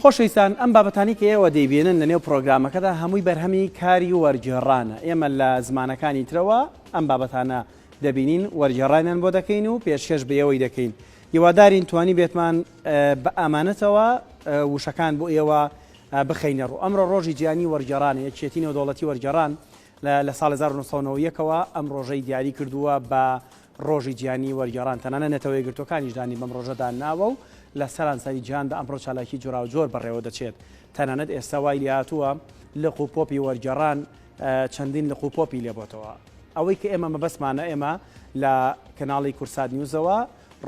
خۆشەویستان ئەم بابەتانی کە ئێوە دەیبینن لە نێو پرۆگرامەکەدا هەمووی بەرهەمی کاری وەرگێڕانە. ئێمە لە زمانەکانی ترەوە ئەم بابەتانە دەبینین وەرگێڕانیان بۆ دەکەین و پێشکەش بەوەی دەکەین. هیوادارین توانی بێتمان بە ئامانەتەوە وشەکان بۆ ئێوە بخەینە ڕوو. ئەمڕۆ ڕۆژی جیهانی وەرگێڕانە، یەکێتی نێودەوڵەتی وەرگێڕان لە ساڵ 1990ەوە ئەم ڕۆژەی دیاری کردووە بە ڕۆژی جیهانی وەرگێڕان. تەنانەت نەتەوەی گرتوەکانیش دانی بەم ڕۆژەدا ناوە و لە سەرانسەری جیهاندا ئەمڕۆ چالاکی جۆرا و جۆر بەڕێوە دەچێت. تەنانەت ئێستا وای لێهاتووە لق و پۆپی وەرگێڕان چەندین لق و پۆپی لێبۆتەوە. ئەوەی کە ئێمە مەبەستمانە ئێمە لە کەناڵی کورسات نیوزەوە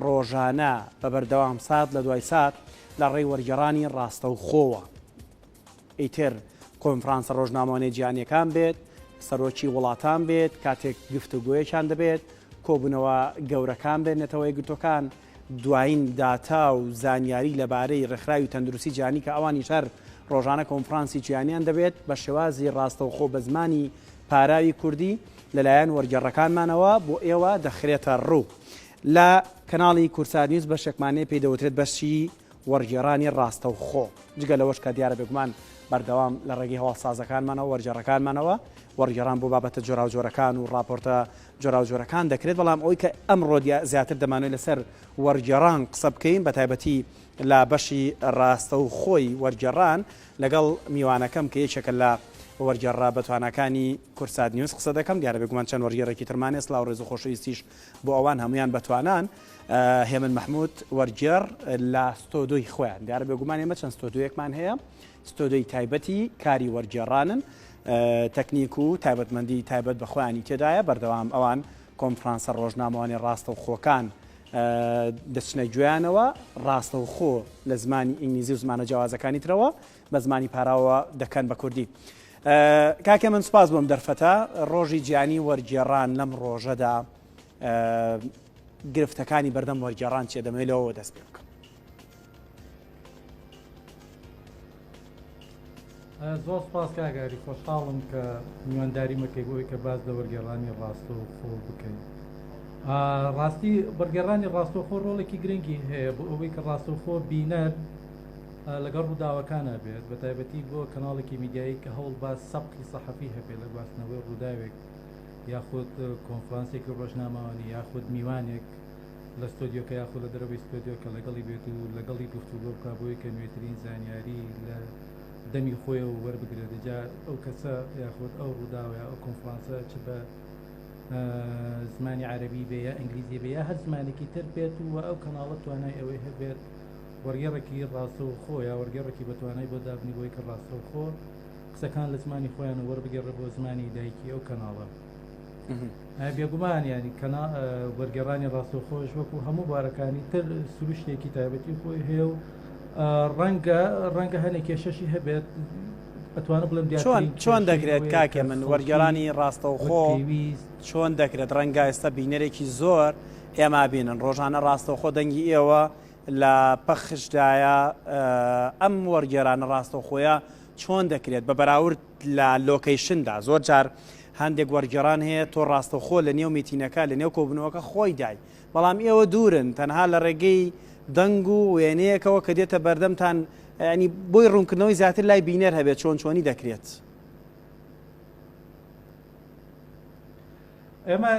ڕۆژانە بە بەردەوام سات لە دوای سات لە ڕێی وەرگێڕانی ڕاستەوخۆوە. ئیتر کۆنفرانسە ڕۆژنامەوانەی جیهانیەکان بێت، سەرۆکی وڵاتان بێت، کاتێک گفتوگۆیەکیان دەبێت، کۆبوونەوە گەورەکان بێت نەتەوەی گرتوەکان، دوایین داتا و زانیاری لەبارەی ڕێکخراوی تەندروستی جیهانی کە ئەوانی شەر ڕۆژانە کۆنفرانسی جیهانیان دەبێت بە شێوازی ڕاستەوخۆ بە زمانی پاراوی کوردی لەلایەن وەرگێڕەکانمانەوە بۆ ئێوە دەخرێتە ڕوو. لە کەناڵی کورسات نیوز بەشێکمانەیە پێی دەوترێت بەشی وەرگێڕانی ڕاستەوخۆ. جگە لەوەش کە دیارە بێگومان بەردەوام لە ڕێگەی هەواڵسازەکانمانەوە وەرگێڕەکانمانەوە وەرگێڕان بۆ بابەتە جۆرا و جۆرەکان و راپۆرتە جۆرا و جۆرەکان دەکرێت. بەڵام ئەوەی کە ئەمڕۆ زیاتر دەمانوێت لەسەر وەرگێڕان قسە بکەین بە تایبەتی لە بەشی ڕاستەوخۆی وەرگێڕان لەگەڵ میوانەکەم کە یەکێکە لە وەرگێڕا بەتوانەکانی کورسات نیوز قسە دەکەم. دیارە بێگومان چەند وەرگێڕێکی ترمانێ سڵاو ڕێز و خۆشەویستیش بۆ ئەوان هەمویان بەتوانان. هێمن مەحموود وەرگێڕ لە ستۆدیۆی خۆیان، دیارە بێگومان ئێمە چەند ستۆدیۆیەکمان هەیە، ستۆدیۆی تایبەتی کاری وەرگێڕانن، تەکنیک و تایبەتمەندی تایبەت بە خۆیانی تێدایە. بەردەوام ئەوان کۆنفرانسە ڕۆژنامەوانی ڕاستەوخۆکان دەچنە گوێیانەوە، ڕاستەوخۆ لە زمانی ئینگلیزی و زمانە جیاوازەکانی ترەوە بە زمانی پاراوە دەکەن بە کوردی. کاکە من سوپاس بۆم دەرفەتە ڕۆژی جیهانی وەرگێڕان لەم ڕۆژەدا گرفتەکانی بەردەم وەرگێڕان چێ دەمەوێتەوە دەست پێ بکەم. زۆر سپاس کاگاری، خۆشحاڵم کە میوانداری مەکەی بۆی کە باز لە وەرگێڕانی ڕاستەوخۆ بکەین. ڕاستی وەرگێڕانی ڕاستەوخۆ ڕۆڵێکی گرنگی هەیە بۆ ئەوەی کە ڕاستەوخۆ بینەر لەگەڵ ڕووداوەکانە بێت، بە تایبەتی بۆ کەناڵێکی میدیایی کە هەوڵ باز سەبقی سەحەفی هەبێت لە گواستنەوەی ڕووداوێک یاخود کۆنفرانسێکی ڕۆژنامەوانی یاخود میوانێک لە ستۆدیۆکە یاخود لە دەرەوەی ستۆدیۆکە لەگەڵی بێت و لەگەڵی گفتوگۆ بکات بۆی کە نوێترین زانیاری لە دەمی خۆی و وەربگرێت. دەجا ئەو کەسە یاخود ئەو ڕووداوە ئەو کۆنفرانسە چ بە زمانی عەرەبی بێ یا ئینگلیزی بێ یا هەر زمانێکی تر بێت و ئەو کەناڵە توانای ئەوەی هەبێت وەرگێڕێکی ڕاستەوخۆ یا وەرگێڕێکی بەتوانای بۆ دابنی بۆی کە ڕاستەوخۆ قسەکان لە زمانی خۆیان و وەربگێڕە بۆ زمانی دایکی ئەو کەناڵە. بێگومان ینی وەرگێڕانی ڕاستەوخۆش وەکو هەموو بارەکانی تر سروشتێکی تایبەتی خۆی هەیە و ڕەنگە هەنێک کێشەشی هەبێت. ئەتوانە بڵم چۆن دەکرێت کاکێ من وەرگێڕانی ڕاستەوخۆ چۆن دەکرێت؟ ڕەنگە ئێستا بینەرێکی زۆر ئێمە بینن ڕۆژانە ڕاستەوخۆ دەنگی ئێوە لە پەخشدایە ئەم وەرگێڕانە ڕاستەوخۆیە چۆن دەکرێت بە بەراورد لە لۆکەیشندا؟ زۆر جار هەندێک وەرگێڕان هەیە تۆ ڕاستەوخۆ لە نێو میتینەکە لە نێو کۆبوونەوەکە خۆی دای، بەڵام ئێوە دوورن تەنها لە ڕێگەی دەنگ و وێنەیەکەوە کە دێتە بەردەمتان، ینی بۆی ڕوونکردنەوەی زیاتر لای بینەر هەبێت چۆنی دەکرێت؟ ئێمە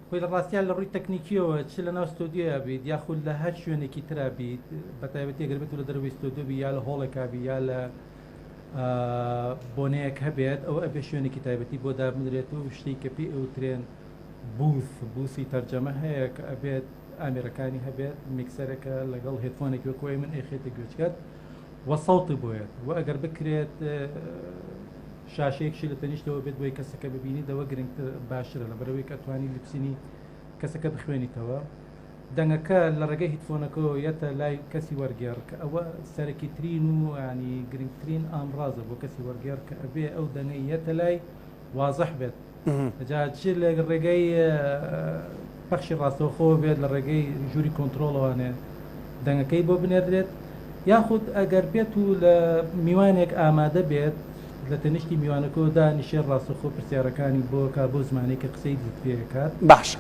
خۆی لە ڕاستیان لە ڕووی تەکنیکیەوە چ لە ناو ستۆدیۆیە بیت یاخود لە هەر شوێنێکی ترا بیت، بە تایبەتی ئەگەر بێت لە دەرەوەی ستۆدیۆ بی یا لە هۆڵێکا بی یا لە بۆنەیەک هەبێت، ئەو ئەبێ شوێنێکی تایبەتی بۆ دابدرێت و شتێک کە پێی ئەوترێن بووسی تەرجەمە هەیە کە ئەبێت ئامێرەکانی هەبێت میکسەرەکە لەگەڵ هێدفۆنێکی وەکوی من ئێخێتە گوێچکات وە سەوتی بۆیێت و ئەگەر بکرێت شاشەیەکشی لە تەنیشتەوە بێت بۆی کەسەکە ببینی دەوە گرنگتر باشترە لە بەرەوەی کە توانی لپسینی کەسەکە بخوێنیتەوە. دەنگەکە لە ڕێگەی هیدفۆنەکەەوە یەتە لای کەسی وەرگێڕ کە ئەوە سەرەکی ترین و ینی گرنگترین ئامڕازە بۆ کەسی وەرگێڕ کە ئەبێ ئەو دەنگەی یەتە لای وازەح بێت. جا چ لە ڕێگەی پەخشی ڕاستەوخۆ بێت لە ڕێگەی ژووری کۆنتترۆڵەوانێ دەنگەکەی بۆ بنێدرێت، یاخود ئەگەر بێت و لە میوانێک ئامادە بێت لە تەنیشتی میوانەکەەوە دانیشێ ڕاستەوخۆ پرسیارەکانی بۆ کا بۆ زمانێک کە قسەی دیت پێکات. باشە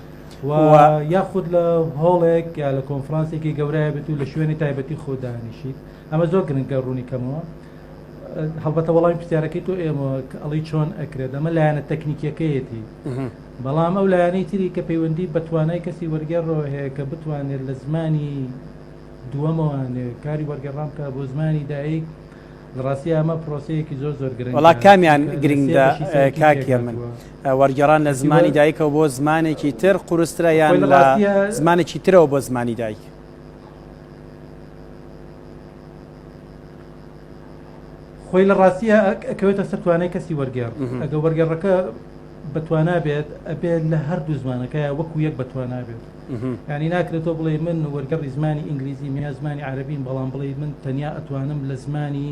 یاخود لە هۆڵێک یا لە کۆنفرانسێکی گەورەیە بێت و لە شوێنی تایبەتی خۆدانیشیت ئەمە زۆر گرنگە ڕوونی کەمەوە هەڵبەتە وەڵامی پرسیارەکەی تۆ ئێمە ئەڵی چۆن ئەکرێت ئەمە لایەنە تەکنیکیەکەیەتی بەڵام ئەو لایەنەی تری کە پەیوەندی بە توانای کەسی وەرگێڕەوە هەیە کە بتوانێت لە زمانی دووەمەوانێ کاری وەرگێڕام کە بۆ زمانی دایک لە ڕاستی ئەمە پرۆسەیەکی زۆر گرنگ وڵا کامیان گرنگدا کاکێ من وەرگێڕان لە زمانی دایکەوە بۆ زمانێکی تر قورسترە یان لە زمانێکی ترەوە بۆ زمانی دایک خۆی لە ڕاستیە ئەکەوێتە سەر توانای کەسی وەرگێڕ ئەگە وەرگێڕەکە بەتوانا بێت ئەبێت لە هەردوو زمانەکە وەکو یەک بەتوانا بێت ینی ناکرێتەوە بڵێ من وەرگەڕی زمانی ئینگلیزی یا زمانی عەرەبین بەڵام بڵێ من تەنیا ئەتوانم لە زمانی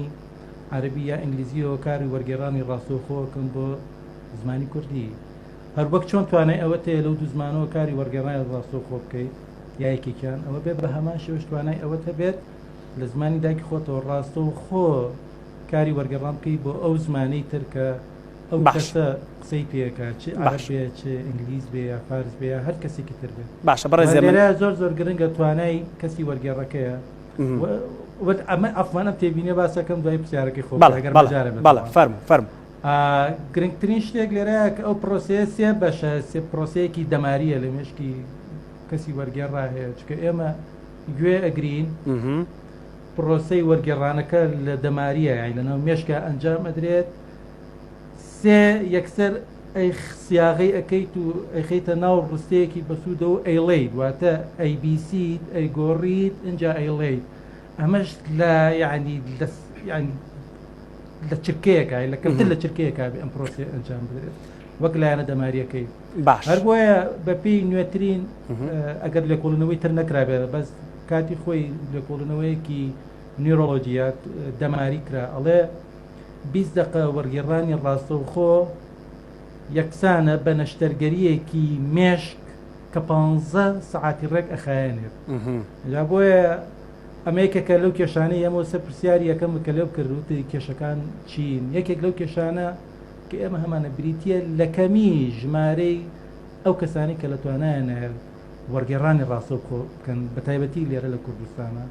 عەرەبی یا ئینگلیزیەوە کاری وەرگێڕانی ڕاستەوخۆکەم بۆ زمانی کوردی هەر وەک چۆن توانای ئەوە تەیە لەو دوو زمانەوە کاری وەرگێڕانی ڕاستەوخۆ بکەیت یا یەکێکیان ئەوە بێت بە هەمان شێوەش توانای ئەوە هەبێت لە زمانی دایکی خۆتەوە ڕاستەوخۆ کاری وەرگێڕان بکەی بۆ ئەو زمانەی تر کە ئەو کەسە قسەی پێەکە چ عەرەبێ چ ئینگلیز بێ یا فارس بێ هەر کەسێکی تر بێت باشە بەڕێزێ زۆر گرنگە توانای کەسی وەرگێڕەکەیە ئەمە ئەفمانە تێبینێ باسەکەم دوای پرسیارەکەی خۆ فەرم گرنگترین شتێک لێرەیە کە ئەو پرۆسەیە سێ بەشە سێ پرۆسەیەکی دەماریە لە مێشکی کەسی وەرگێڕا هەیە چکە ئێمە گوێ ئەگرین پرۆسەی وەرگێڕانەکە لە دەماریە یان لەناو مێشکە ئەنجام ئەدرێت سێ یەکسەر ئەی سیاغەی ئەەکەیت و ئەیخیتە ناو ڕستەیەکی بەسوودە و ئەیڵیت واتە ABC ئەیگۆڕیت اینجا ئەیڵیت ئەمەش لە یعنی لە چرکەیەکە لە کەمتر لە چرکەیەکە ئەم پرۆسێ ئەنجام بدرێت وەک لایەنە دەماریەکەی باش هەر بۆیە بەپێی نوێترین ئەگەر لێکۆڵنەوەی تر نەکرابێت بەس کاتی خۆی لێکۆڵنەوەیەکی نیرۆلۆجیات دەماری کرا ئەڵێ 20 دقە وەرگێڕانی ڕاستەوخۆ یەکسانە بە نەشتەرگەریەکی مێشک کە 15 سەعاتی ڕێک ئەخایەنێت جا بۆیە ئەمەیەکێکە لەو کێشانەی ئەمە سەر پرسیاری یەکەم کە لێو کردوتی کێشەکان چین یەکێک لەو کێشانە کە ئێمە هەمانە بریتە لە کەمی ژمارەی ئەو کەسانی کە لە توانایەنە وەرگێڕانی ڕاستەوخۆ بکەن بە تایبەتی لێرە لە کوردستانە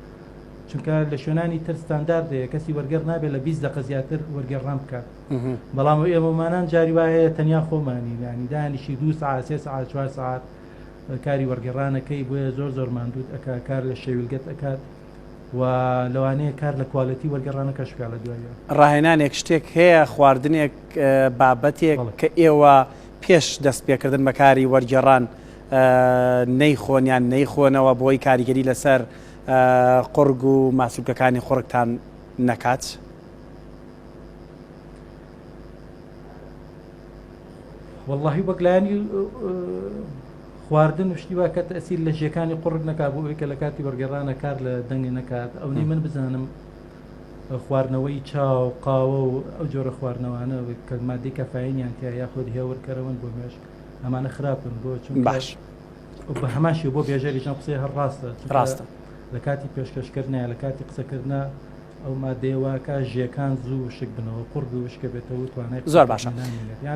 چونکە لە شوێنانی تر ستانداردەیە کەسی وەرگێڕ نابێت لە 20 دقە زیاتر وەرگێڕان بکات بەڵام ئێمەمانان جاری وایە تەنیا خۆمانی ینی دانیشی 2 ساعت 3 ساعت 4 ساعت کاری وەرگێڕانەکەی بۆیە زۆر ماندوود ئەکا کار لە شەویلگەت ئەکات و لەوانەیە کار لە کوالەتی وەرگێڕانەکە شکا لە دوایە ڕاهێنانێک شتێک هەیە خواردنێک بابەتێک کە ئێوە پێش دەست پێکردن بە کاری وەرگێڕان نەیخۆنیان نەیخۆنەوە بۆی کاریگەری لەسەر قڕگ و ماسوولکەکانی خۆڕکتان نەکات واللهی وەکلایانی خواردن وشتی وا کە تەسیل لە ژێکانی قڕک نەکات بۆ ئەوەی کە لە کاتی وەرگێڕانە کار لە دەنگی نەکات ئەوەی من بزانم خواردنەوەی چاو قاوە و ئەو جۆرە خواردنەوەوانە کە مادەی کەفاینیان تیا یاخۆ هێورکەرەوەن بۆ مێشک ئەمانە خراپن بۆ چون باش بە هەماشی بۆ بێژەری ژان قسەی هەر ڕاستە لە کاتی پێشکەشکردنە لە کاتی قسەکردە ئەو مادەیەوەکە ژێکان زوو شک بنەوە قڕگ و وشکە بێتەوە توانای زۆر باشە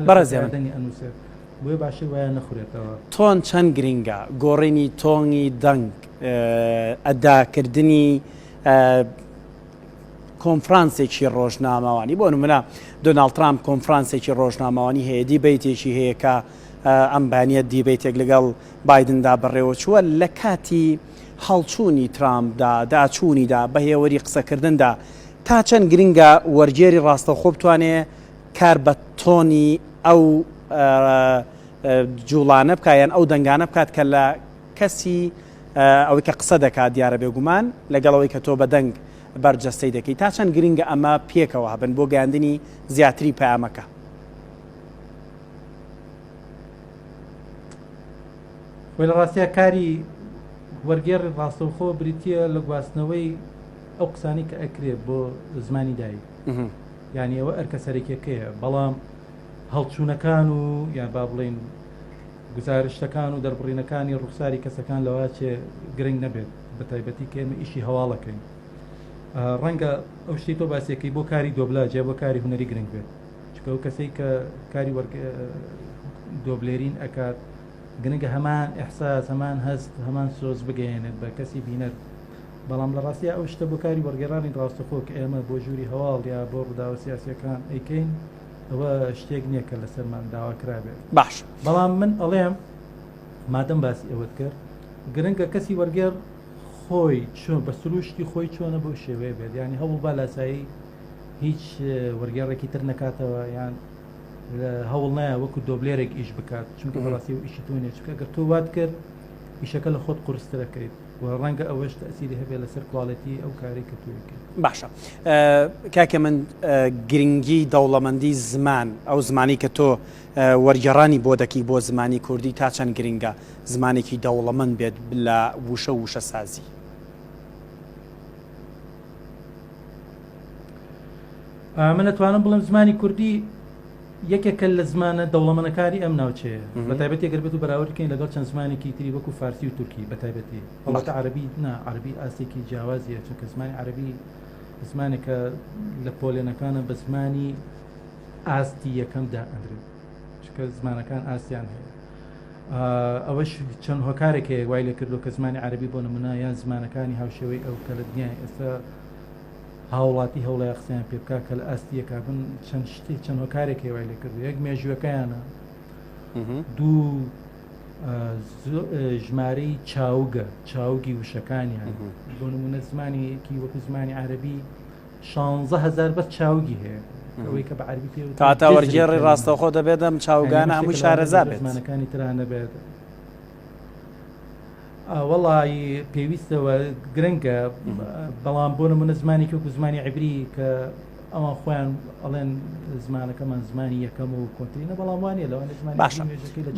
بەڕێزێنی ئەنووسێت بۆیە باشی وایە نەخورێتەوە تۆن چەند گرینگە گۆڕینی تۆنی دەنگ ئەداکردنی کۆنفرانسێکی ڕۆژنامەوانی بۆ نمونە دۆناڵد ترامپ کۆنفرانسێکی ڕۆژنامەوانی هەیە دیبەیتێکی هەیە کە ئەمبانیە دیبەیتێک لەگەڵ بایدندا بەڕێوە چووە لە کاتی هەڵچوونی ترامپدا داچوونیدا بە هێوەری قسەکردندا تا چەند گرینگە وەرگێری ڕاستەوخۆ بتوانێ کار بە تۆنی ئەو جوڵانە بکایەن ئەو دەنگانە بکات کە لە کەسی ئەوەی کە قسە دەکات دیارە بێگومان لەگەڵەوەی کە تۆ بە دەنگ بەرجەستەی دەکەی تا چەند گرینگە ئەمە پێکەوە هەبن بۆ گەاندنی زیاتری پەیامەکە وە لە ڕاستیە کاری وەرگێڕی ڕاستەوخۆ بریتە لە گواستنەوەی ئەو قسانی کە ئەکرێت بۆ زمانی دایک یعنی ئەوە ئەرکە سەرێکەکەیە بەڵام هەڵچوونەکان و یان با بڵێن گزارشتەکان و دەربڕینەکانی ڕوخساری کەسەکان لەوە چێ گرنگ نەبێت بە تایبەتی کە ئێمە ئیشی هەواڵەکەین ڕەنگە ئەو شتی تۆ باسیەکەی بۆ کاری دۆبلاجێ بۆ کاری هوەری گرنگ بێت چکە ئەو کەسەی کە کاری دۆبلێرین ئەکات گرنگە هەمان ئەحساس هەمان هەست هەمان سۆز بگەێنێت بە کەسی بینەر بەڵام لە ڕاستیە ئەو شتە بۆ کاری وەرگێڕانی ڕاستەخۆ کە ئێمە بۆ ژووری هەواڵ یا بۆ ڕووداوە سیاسیەکان ئەیکەین ئەوە شتێک نییە کە لەسەرمان داواکرابێت باش بەڵام من ئەڵێم مادەم باسی ئەوەت کرد گرنگە کەسی وەرگێر خۆی چۆن بە سروشتی خۆی چۆنە بەو شێوەیە بێت ینی هەوڵ با لاسایی هیچ وەرگێڕێکی تر نکاتەوە یان هەوڵ نایە وەکو دۆبلێرێک ئیش بکات چونکە بەڕاستی و ئیشی تۆ نیە چونکە ئەگەر تۆ وات کرد ئیشەکە لە خۆت قورسترەکەیت و ڕەنگە ئەوەش تەسیری هەبێت لەسەر کوڵەتی ئەو کارێک کە توێکرد. باشە کاکە من گرنگی دەوڵەمەندی زمان ئەو زمانی کە تۆ وەرگێڕانی بۆ دەکەی بۆ زمانی کوردی تا چەند گرنگە زمانێکی دەوڵەمەند بێت لە وشە سازی. من ئەتوانم بڵم زمانی کوردی یەکێکە لە زمانە دەوڵەمەندەکانی ئەم ناوچەیە بە تایبەتی ئەگەر بێت و بەراوردکەین لەگەڵ چەند زمانێکی تری وەکو فارسی و تورکی بە تایبەتی هەڵەتە عەرەبی عەرەبی ئاستێکی جیاوازیە چونکە زمانی عەرەبی زمانێکە لە پۆلێنەکانە بە زمانی ئاستی یەکەمدا ئەندرێت چونکە زمانەکان ئاستیان هەیە ئەوەش چەند هۆکارێک هەیە وای لێ کردو کە زمانی عەرەبی بۆ نمونە یان زمانەکانی هاوشێوەی ئەو کە لە دنیای ئێستا هاوڵاتی هەوڵای قسەیان پێ بکات کە لە ئاستیەکە بن چەند شتێک چەند هۆکارێک هێوای لێ کردو یەک مێژوەکەیانە دوو ژمارەی چاوگی وشەکانیان بۆ نمونە زمانێکی وەکو زمانی عەرەبی 16,000 بەس چاوگی هەیە ئەوەی کە بە عەربی پێ کاتە وەرگێڕی ڕاستەوخۆ دەبێت ئەم چاوگانە هەمووی شارەزا بێت زمانەکانی تران دەبێت. وەڵی پێویستەوە گرنگە بەڵام بۆ نمونە زمانی کە وەکو زمانی عیبری کە ئەوان خۆیان ئەڵێن زمانەکەمان زمانی یەکەم و کۆنترینە بەڵام وانە لەوانێت زمانی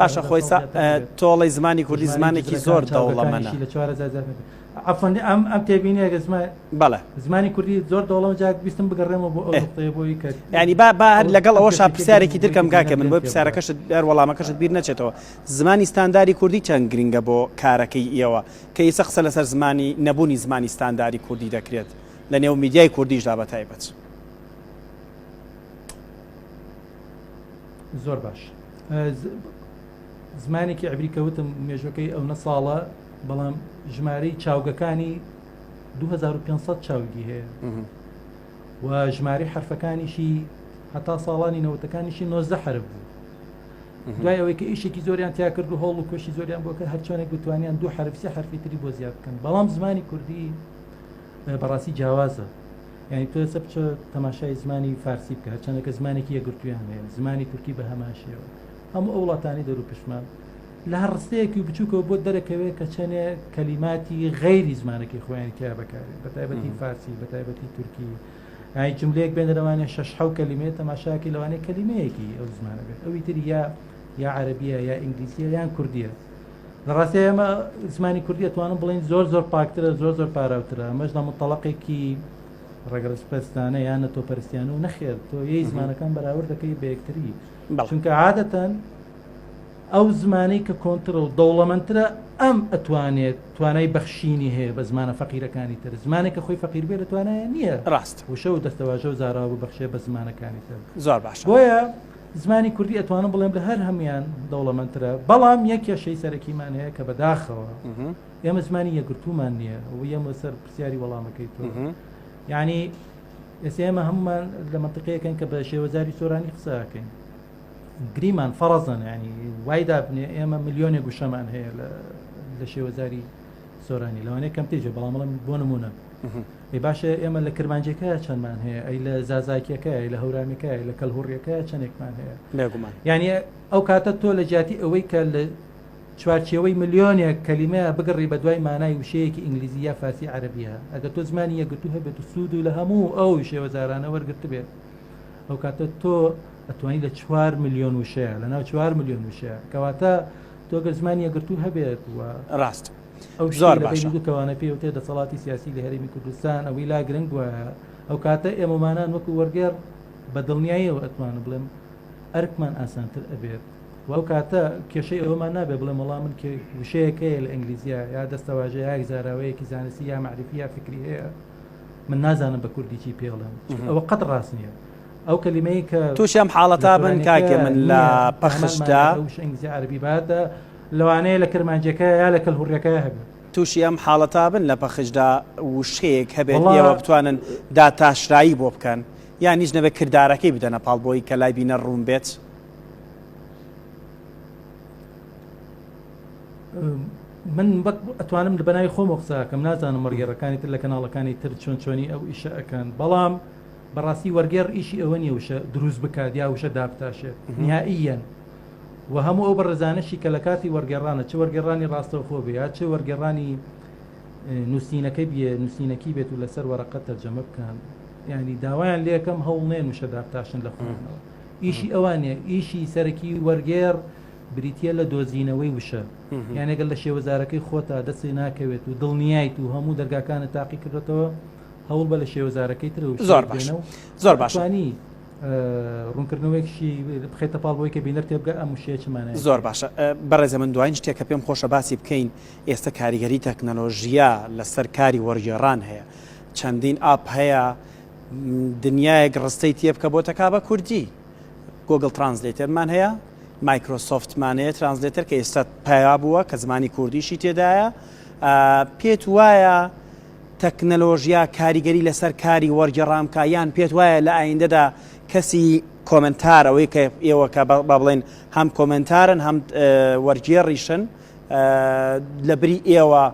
باشە خۆی تۆڵی زمانی کوردی زمانێکی زۆر دەوڵەمەندە لە 4,000 ئەفەندی ئەم تێبینی بەڵێ زمانی کوردی زۆر دەوڵەمەند جاک بیستم بگەڕێمەوە بۆ ئەو نقطەیە بۆی کە ینی با هەر لەگەڵ ئەوەشا پرسیارێکی ترکەم کاکە من بۆ پرسیارەکەشت هەر وەڵامەکەشت بیر نەچێتەوە زمانی ستانداری کوردی چەند گرنگە بۆ کارەکەی ئێوە کە ئێستا قسە لەسەر زمانی نەبوونی زمانی ستانداری کوردی دەکرێت لە نێو میدیای کوردیشدا بە تایبەت. زۆر باش زمانێکی عیبری کەوتم مێژوەکەی ئەو نە ساڵە بەڵام ژمارەی چاوگەکانی 2500 چاوگی هەیە و ژمارەی حرفەکانیشی هەتا ساڵانی نەوەتەکانیشی 19 حرف بوو دوای ئەوەی کە ئیشێکی زۆریان تیا کرد و هەوڵ و کۆشی زۆریان بۆ کرد هەرچۆنێک بتوانیان 2 حرف 3 حرفی تری بۆ زیاد بکەن بەڵام زمانی کوردی بەڕاستی جیاوازە یعنی تۆ سە بچۆ تەماشای زمانی فارسی بکە هەرچەندێکە زمانێکی یەکگرتوویان هەیە زمانی تورکی بە هەمان شێوە هەموو ئەو وڵاتانی دەرو پشمان لە هەر ڕستەیەکی بچووکەوە بۆ دەرەکەوێت کە چەندێ کەلیماتی غەیری زمانێکی خۆیان تیا بەکارێت بە تایبەتی فارسی بە تایبەتی تورکی یعنی جملەیەک بێن لەوانێ 6 کەلیمێت تەماشاکی لەوانەیە کەلیمەیەکی ئەو زمانە بێت ئەوی تری یا عەرەبیە یا ئینگلیزیە یان کوردیە لە ڕاستی ئێمە زمانی کوردی ئەتوانم بڵین زۆر پاکترە زۆر پاراوترە ئەمەش لە متەڵەقێکی ڕێگەرسپەرستانە یان نەتۆپەرستیانە و نەخێر تۆ یەی زمانەکان بەراورد دەکەی بە یەکتری چونکە عادەتەن ئەو زمانەی کە کۆنتڕۆڵ دەوڵەمەندترە ئەم ئەتوانێت توانای بەخشینی هەیە بە زمانە فەقیرەکانی تر زمانێک کە خۆی فەقیر بێت توانایە نییە ڕاست وشە و دەستەواژە و زاراوە بەخشێ بە زمانەکانی تر زۆر باش بۆیە زمانی کوردی ئەتوانم بڵێم لە هەر هەمویان دەوڵەمەندترە بەڵام یەک کێشەی سەرەکیمان هەیە کە بەداخەوە ئێمە زمانی یەکگرتوومان نییە و ئێمە سەر پرسیاری وەڵامەکەی تۆ یعنی ئێمە هەمومان لە منطقەیەکەن کە بە شێوەزاری سۆرانی قسەکەین گریمان فەڕەزن ینی وای دابنێ ئێمە ملیۆنێک گوشەمان هەیە لە شێوەزاری سۆرانی لەوانەیە کەم تێجێ بەڵام بۆ نمونە ئەی باشە ئێمە لە کرمانجەکە چەندمان هەیە ئەی لە زازاکیەکە لە هەورامیەکە لە کەلهوڕیەکە چەندێکمان هەیە بێگومان یعنی ئەو کاتە تۆ لە جیاتی ئەوەی کە لە چوارچێوەی ملیۆنێک کەلیمەیە بگەڕی بە دوای مانای وشەیەکی ئینگلیزی یا فارسی عەرەبیە ئەگەر تۆ زمانی یەکگرتوو هەبێت و سوود و لە هەموو ئەو شێوەزارانە وەرگرت بێت ئەو کاتە تۆ ئەتوانی لە 4 ملیۆن وشەیە لە ناو 4 ملیۆن وشەیە کەواتە تۆ گە زمانی یەکگرتوو هەبێت و ڕاست ئەو زۆر باشە کەوانە پێوتێ دەسەڵاتی سیاسی لە هەرێمی کوردستان ئەوەی لا گرنگ وایە ئەو کاتە ئێمەمانان وەکو وەرگێڕ بە دڵنیاییەوە ئەتوانە بڵێم ئەرکمان ئاسانتر ئەبێت و ئەو کاتە کێشەی ئەومان نابێ بڵێ مەڵام من وشەیەکەیە لە ئینگلیزیە یا دەستەواژە یا زاراوەیەکی زانستی یا معرفی یا فکری هەیە من نازانم بە کوردی چی پێڵم ئەوە قەت ڕاست نییە ئەو کەلیمەی کە تووشم حاڵەتا بن کاکە من لە پەخشدا ئینگلیزی عەربی باتە لەوانەیە لە کرمانجەکە یا لە کەلهوڕیەکە هەبێت. تووشی ئەم حاڵەتا بن لە پەخشدا وشەیەک هەبێت ئێوە بتوانن داتاشرایی بۆ بکەن یان هیچ نەبێت کردارەکەی بدەنە پاڵبۆی کە لای بینە ڕوون بێت. من ئەتوانم لە بەناوی خۆم قساکەم نازانم وەرگێڕەکانی تر لە کەناڵەکانی تر چۆنی ئەو ئیشە ئەەکەن بەڵام بەڕاستی وەرگێڕ ئیشی ئەوە نیە وشە دروست بکات یا وشە دابتاشێت نهائیەن و هەموو ئەو بەڕێزانەشی کە لە کاتی وەرگێڕانە چه وەرگێڕانی ڕاستەوخۆ بێ یا چه وەرگێڕانی نووسینەکەی بێ نووسینەکی بێت و لەسەر وەرەقەت تەرجەمە بکەن ینی داوایان لێکەم هەوڵ نێن وشە دابتاشن لە خوێندنەوە ئیشی ئەوانێ ئیشی سەرەکی وەرگێڕ بریتە لە دۆزینەوەی وشە یان ئەگەر لە شێوەزارەکەی خۆتا دەستی ناکەوێت و دڵنیایت و هەموو دەرگاکانت تاقی کردێتەوە هەوڵ بە لە شێوەزارەکەی تر زۆر باشانی ڕوونکردنەوەیشی بخێتە پاڵبەوەی کە بینەر تێبگە ئەم وشەیەمانە زۆر باشە بەڕێزە من دوایین شتێک کە پێم خۆشە باسی بکەین ئێستا کاریگەری تەکنەلۆژیا لەسەر کاری وەرگێڕان هەیە چەندین ئاپ هەیە دنیایەک ڕستەی تێ بکە بۆ تەکا بە کوردی گۆگڵ ترانسلیتەرمان هەیە مایکرۆسۆفتمانەیە ترانسلیتەر کە ئێستا پیا بووە کە زمانی کوردیشی تێدایە پێت وایە تەکنەلۆژیا کاریگەری لەسەر کاری وەرگێڕامکە یان پێت وایە لە ئایندەدا کەسی کۆمنتار ئەوەی کە ئێوە کە با بڵێن هەم کۆمنتارن هەم وەرگێڕیشن لە بری ئێوە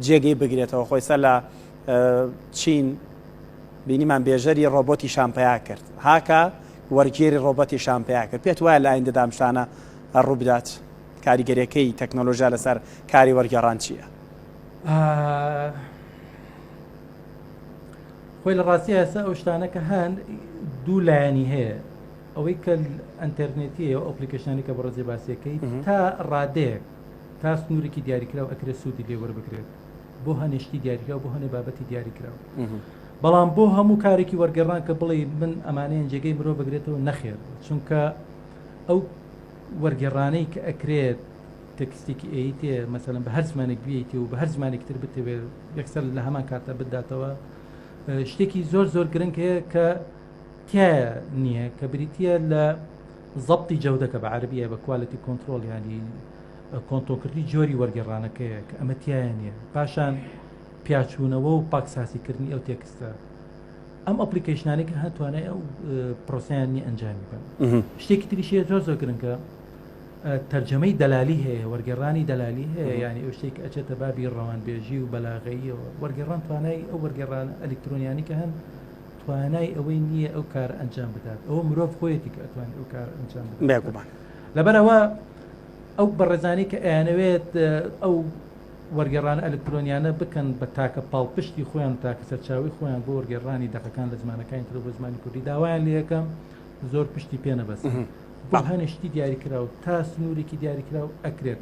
جێگەی بگرێتەوە خۆی سەر لە چین بینیمان بێژەری ڕۆبۆتی شامپەیا کرد هاکە وەرگێری ڕۆبەتی شامپەیا کرد پێت وایە لە ئایندەدا ئەم شتانە ڕوو بدات کاریگەریەکەی تەکنۆلۆژیا لەسەر کاری وەرگێڕان چییە؟ خۆی لە ڕاستی ئێستا ئەو شتانە کە هەن دوو لایەنی هەیە ئەوەی کە ئەتەرنێتیە و ئەپلیکیشنانی کە بەڕێزێ باسیەکەی تا ڕادەیەک تا سنوورێکی دیاریکراوە ئەکرێت سوودی لێ وەربگرێت بۆ هەنێشتی دیاریکراوە بۆ هەنێ بابەتی دیاریکراوە بەڵام بۆ هەموو کارێکی وەرگێڕان کە بڵێ من ئەمانەیان جێگەی مرۆڤ بگرێتەوە نەخێر چونکە ئەو وەرگێڕانەی کە ئەکرێت تەکستێکی ئەیتێ مەسەلەن بە هەر زمانێک بێتی و بە هەر زمانێک تر بتەوێت یەکسەر لە هەمان کاتە بداتەوە شتێکی زۆر گرنگ هەیە کە تایە نییە کە بریتە لە زەبتی جەودەکە بە عەربیە بە کوالەتی کۆنتترۆل ینی کۆنتۆکردی جۆری وەرگێڕانەکەیە کە ئەمە تایە نییە پاشان پیاچوونەوە و پاکساسیکردنی ئەو تێکستە ئەم ئەپلیکیشنانی کە هەتوانای ئەو پرۆسیانی ئەنجامی بن شتێکی تریشیە زۆر گرنگە تەرجەمەی دەلالی هەیە وەرگێڕانی دەلالی هەیە ینی ئەو شتێک ئەچێتە بابی ڕەوانبێژی و بەلاغەییەوە وەرگێڕان توانای ئەو وەرگێڕان ئەلکترۆنیانی کە هەن توانای ئەوەی نییە ئەو کار ئەنجام بدات ئەوە مرۆڤ خۆیەتی کە ئەتوانێت ئەو کار ئەنجام بدات لەبەرەوە ئەو بەڕێزانی کە ئەیانەوێت ئەو وەرگێڕان ئەلکترۆنیانە بکەن بە تاکە پاڵپشتی خۆیان تاکە سەرچاوی خۆیان بۆ وەرگێڕانی دەقەکان لە زمانەکانی تر بۆ زمانی کوردی داوایان لێ یەکەم زۆر پشتی پێ نەبەستن بۆ هەنێشتی دیاریکراوە تا سنوورێکی دیاریکراوە ئەکرێت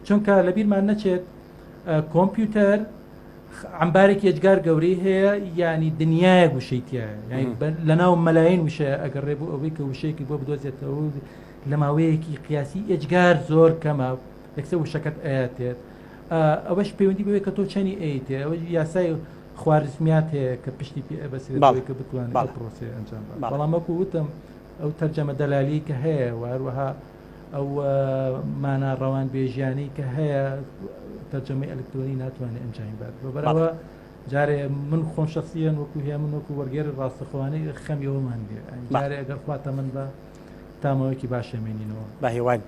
چونکە لە بیرمان نەچێت کۆمپیوتەر عەمبارێکی ئەجگار گەورەی هەیە ینی دنیایە وشەیتیە لە ناو مەلاین وشە ئەگەڕێ بۆ ئەوەی کە وشەیەکی بۆ بدۆزێتەوە لە ماوەیەکی قیاسی ئەجگار زۆر کەمە یەکسەر وشەکەت ئاەتێت ئەوەش پەیوەندی بوێت کە تۆ چەنی ئەیتێ ئەوە یاسای خوارزمیات هەیە کە پشتی پێ ئەبەسێت کە بتوانێت پرۆسێ ئەنجام بەڵام وەکو وتم ئەو تەرجەمە دەلالی کە هەیە و هەروەها ئەو مانا ڕەوان بێژیانەی کە هەیە تەرجەمەی ئەلکترۆنی ناتوانێت ئەنجامی بات بەبەرەوە جارێ من خۆم شخصیان وەکو هەیە من وەکو وەرگێڕی ڕاستەخۆوانەی خەمیەوەمان بێ جارێ ئەگەر خواتە من بە تامەوەیەکی باشەمێنینەوە بە هیوان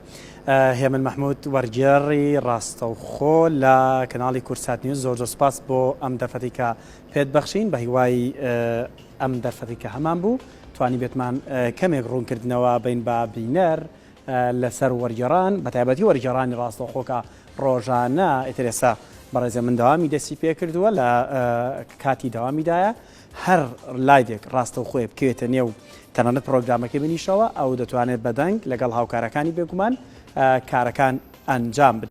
هێمن مەحموود وەرگێڕی ڕاستەوخۆ لە کەناڵی کورسات نیوز زۆر سپاس بۆ ئەم دەرفەتی کە پێت بەخشین بە هیوای ئەم دەرفەتی کە هەمان بوو توانی بێتمان کەمێک ڕوونکردنەوە بین بە بینەر لەسەر وەرگێڕان بە تایبەتی وەرگێڕانی ڕاستەوخۆکە ڕۆژانە ئیتر ئێستا بەڕێزە من داوامی دەستی پێ کردووە لە کاتی داوامیدایە هەر لایڤێک ڕاستەوخۆی بکەوێتە نێو تەنانەت پرۆگرامەکەی بنیشەوە ئەو دەتوانێت بەدەنگ لەگەڵ هاوکارەکانی بێگومان کارەکان ئەنجام بدات.